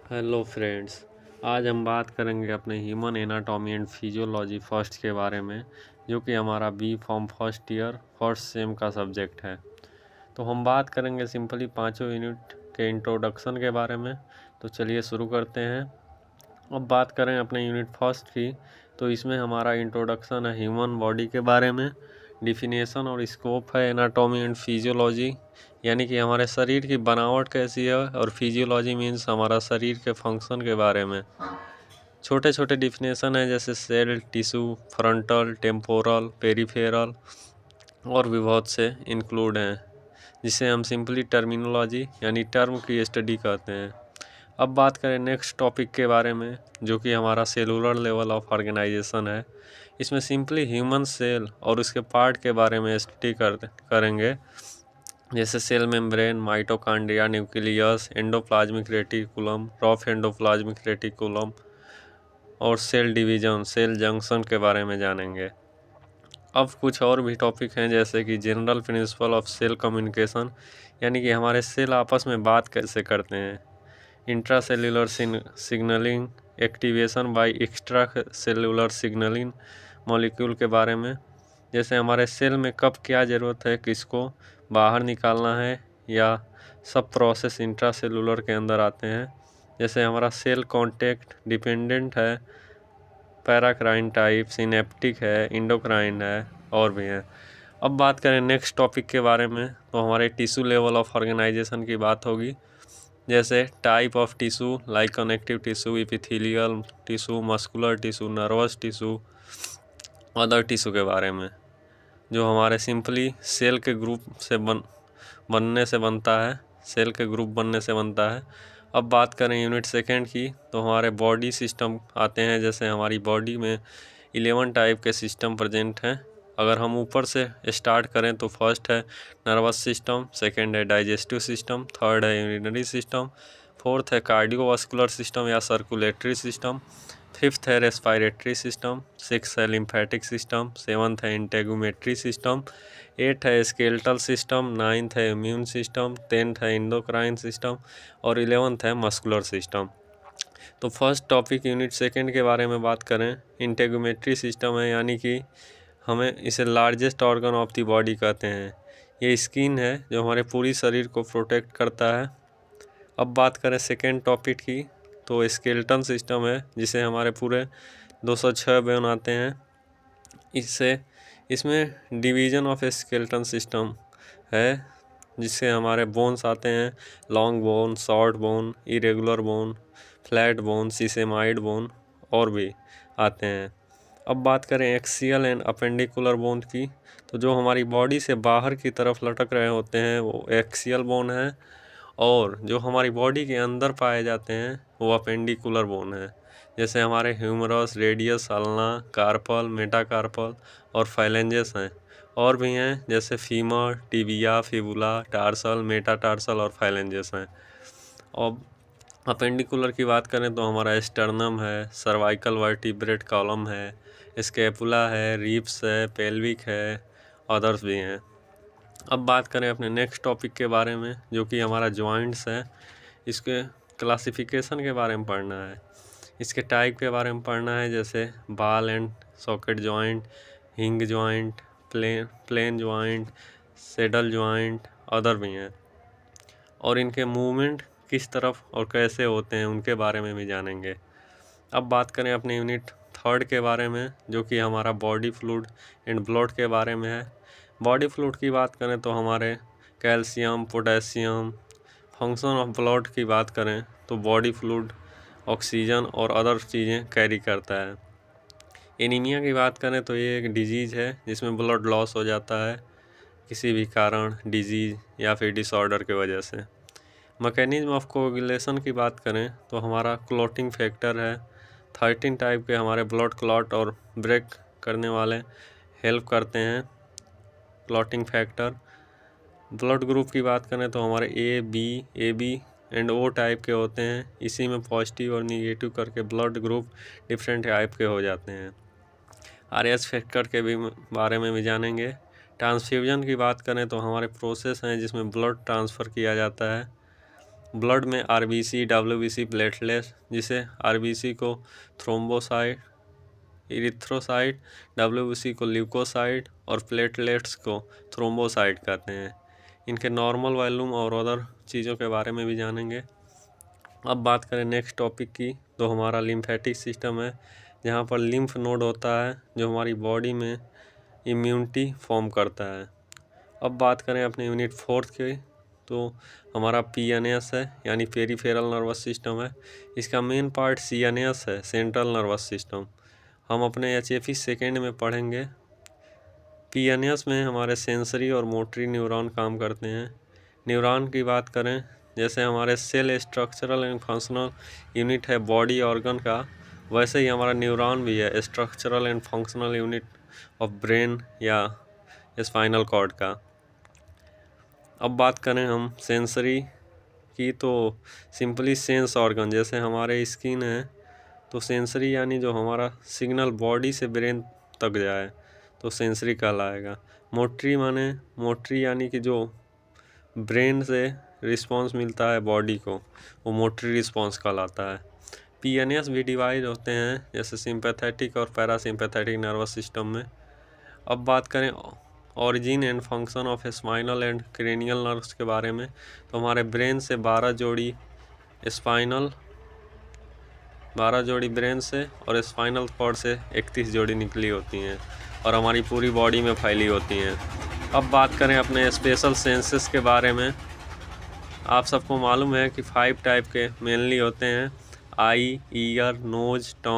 Hello friends. आज हम बात करेंगे अपने human anatomy and physiology first के बारे में, जो कि हमारा B pharm first year first sem का सब्जेक्ट है। तो हम बात करेंगे सिंपली पांचों यूनिट के इंट्रोडक्शन के बारे में। तो चलिए शुरू करते हैं। अब बात करें अपने यूनिट फर्स्ट की, तो इसमें हमारा इंट्रोडक्शन है ह्यूमन बॉडी के बारे में, डिफिनेशन और स्कोप है एनाटॉमी एंड फिजियोलॉजी, यानी कि हमारे शरीर की बनावट कैसी है, और फिजियोलॉजी मीन्स हमारा शरीर के फंक्शन के बारे में। छोटे छोटे डिफिनेशन है जैसे cell, tissue, frontal, temporal, peripheral और भी बहुत से इंक्लूड हैं, जिसे हम सिंपली टर्मिनोलॉजी यानी टर्म की स्टडी कहते हैं। अब बात करें नेक्स्ट टॉपिक के बारे में, जो कि हमारा सेलुलर लेवल ऑफ ऑर्गेनाइजेशन है। इसमें सिंपली ह्यूमन सेल और उसके पार्ट के बारे में स्टडी करेंगे, जैसे cell membrane, mitochondria, nucleus, endoplasmic reticulum, rough endoplasmic reticulum और सेल डिवीजन, सेल जंक्शन के बारे में जानेंगे। अब कुछ और भी टॉपिक हैं, जैसे कि general principle of cell communication, यानी कि हमारे सेल आपस में बात कैसे करते हैं, intra cellular signalling, activation bye extra cellular signalling molecule के बारे में, जैसे हमारे सेल में कब क्या ज़रूरत है, किसको बाहर निकालना है, या सब प्रोसेस इंट्रा सेलुलर के अंदर आते हैं, जैसे हमारा सेल कॉन्टेक्ट डिपेंडेंट है, पैराक्राइन टाइप, सिनेप्टिक है, इंडोक्राइन है और भी हैं। अब बात करें नेक्स्ट टॉपिक के बारे में, तो हमारे टिश्यू लेवल ऑफ ऑर्गेनाइजेशन की बात होगी, जैसे type of tissue like connective tissue, epithelial tissue, muscular tissue, nervous tissue, other tissue के बारे में, जो हमारे सिंपली सेल के ग्रुप से बनने से बनता है, सेल के ग्रुप बनने से बनता है। अब बात करें यूनिट सेकेंड की, तो हमारे बॉडी सिस्टम आते हैं, जैसे हमारी बॉडी में 11 टाइप के सिस्टम प्रेजेंट हैं। अगर हम ऊपर से स्टार्ट करें तो फर्स्ट है नर्वस सिस्टम, सेकंड है डाइजेस्टिव सिस्टम, थर्ड है यूरिनरी सिस्टम, फोर्थ है कार्डियोवास्कुलर सिस्टम या सर्कुलेटरी सिस्टम, फिफ्थ है रेस्पिरेटरी सिस्टम, सिक्स है लिम्फेटिक सिस्टम, सेवन्थ है इंटेगुमेट्री सिस्टम, एट है स्केलेटल सिस्टम, नाइन्थ है इम्यून सिस्टम, टेंथ है इंडोक्राइन सिस्टम और 11th है मस्कुलर सिस्टम। तो फर्स्ट टॉपिक यूनिट सेकंड के बारे में बात करें, इंटेगुमेट्री सिस्टम है, यानी कि हमें इसे largest organ of the body कहते हैं। ये स्किन है जो हमारे पूरी शरीर को प्रोटेक्ट करता है। अब बात करें सेकेंड टॉपिक की, तो स्केलेटन सिस्टम है, जिसे हमारे पूरे 206 बोन आते हैं। इसमें डिवीजन ऑफ स्केलेटन सिस्टम है, जिससे हमारे बोन्स आते हैं, long bone, short bone, irregular bone, flat bone, sesamoid bone और भी आते हैं। अब बात करें एक्सियल एंड अपेंडिकुलर बोन की, तो जो हमारी बॉडी से बाहर की तरफ लटक रहे होते हैं वो एक्सियल बोन है, और जो हमारी बॉडी के अंदर पाए जाते हैं वो अपेंडिकुलर बोन है, जैसे हमारे humerus, radius, ulna, carpal, metacarpal और फाइलेंजेस हैं। और भी हैं जैसे femur, tibia, fibula, tarsal, metatarsal और फाइलेंजेस हैं। अब अपेंडिकुलर की बात करें तो हमारा स्टर्नम है, सर्वाइकल वर्टिब्रेट कॉलम है, स्कैपुला है, रिब्स है, पेल्विक है, अदर्स भी हैं। अब बात करें अपने नेक्स्ट टॉपिक के बारे में, जो कि हमारा जॉइंट्स है। इसके क्लासिफिकेशन के बारे में पढ़ना है, इसके टाइप के बारे में पढ़ना है, जैसे ball and socket joint, hinge joint, plane joint, saddle joint, other भी हैं। और इनके मूवमेंट किस तरफ और कैसे होते हैं उनके बारे में भी जानेंगे। अब बात करें अपने यूनिट थर्ड के बारे में, जो कि हमारा बॉडी फ्लूइड एंड ब्लड के बारे में है। बॉडी फ्लूइड की बात करें तो हमारे calcium, potassium, function of blood की बात करें तो बॉडी फ्लूइड ऑक्सीजन और अदर चीज़ें कैरी करता है। एनीमिया की बात करें तो ये एक डिजीज़ है जिसमें ब्लड लॉस हो जाता है किसी भी कारण, डिजीज़ या फिर डिसऑर्डर की वजह से। मैकेनिज्म ऑफ कोagulation की बात करें तो हमारा क्लॉटिंग फैक्टर है, 13 टाइप के हमारे ब्लड क्लॉट और ब्रेक करने वाले हेल्प करते हैं क्लॉटिंग फैक्टर। ब्लड ग्रुप की बात करें तो हमारे A B and O type के होते हैं, इसी में पॉजिटिव और निगेटिव करके ब्लड ग्रुप डिफरेंट टाइप के हो जाते हैं। आर एस फैक्टर के भी बारे में भी जानेंगे। ट्रांसफ्यूजन की बात करें तो हमारे प्रोसेस हैं जिसमें ब्लड ट्रांसफ़र किया जाता है। ब्लड में आरबीसी, डब्ल्यूबीसी, प्लेटलेट, जिसे आरबीसी को थ्रोम्बोसाइट, इरिथ्रोसाइट, डब्ल्यूबीसी को ल्यूकोसाइट और प्लेटलेट्स को थ्रोम्बोसाइट कहते हैं। इनके नॉर्मल वॉल्यूम और अदर चीज़ों के बारे में भी जानेंगे। अब बात करें नेक्स्ट टॉपिक की, तो हमारा लिम्फेटिक सिस्टम है, जहाँ पर लिम्फ नोड होता है जो हमारी बॉडी में इम्यूनिटी फॉर्म करता है। अब बात करें अपने यूनिट 4 की, तो हमारा पीएनएस है, यानी पेरिफेरल नर्वस सिस्टम है। इसका मेन पार्ट सीएनएस है, सेंट्रल नर्वस सिस्टम। हम अपने एचएफई सेकेंड में पढ़ेंगे। पीएनएस में हमारे सेंसरी और मोटरी न्यूरॉन काम करते हैं। न्यूरॉन की बात करें, जैसे हमारे cell structural and functional unit है बॉडी ऑर्गन का, वैसे ही हमारा न्यूरॉन भी है structural and functional unit of brain या स्पाइनल कॉर्ड का। अब बात करें हम सेंसरी की, तो सिंपली सेंस ऑर्गन, जैसे हमारे स्किन है, तो सेंसरी यानी जो हमारा सिग्नल बॉडी से ब्रेन तक जाए तो सेंसरी कहलाएगा। मोटरी यानी कि जो ब्रेन से रिस्पांस मिलता है बॉडी को, वो मोटरी रिस्पांस कहलाता है। पीएनएस भी डिवाइड होते हैं जैसे सिंपैथेटिक और पैरासिम्पैथेटिक नर्वस सिस्टम में। अब बात करें origin and function of spinal and cranial nerves के बारे में, तो हमारे ब्रेन से 12 जोड़ी ब्रेन से और स्पाइनल कॉर्ड से 31 जोड़ी निकली होती हैं और हमारी पूरी बॉडी में फैली होती हैं। अब बात करें अपने स्पेशल सेंसेस के बारे में। आप सबको मालूम है कि 5 टाइप के मेनली होते हैं: आई, ईयर, नोज, टंग,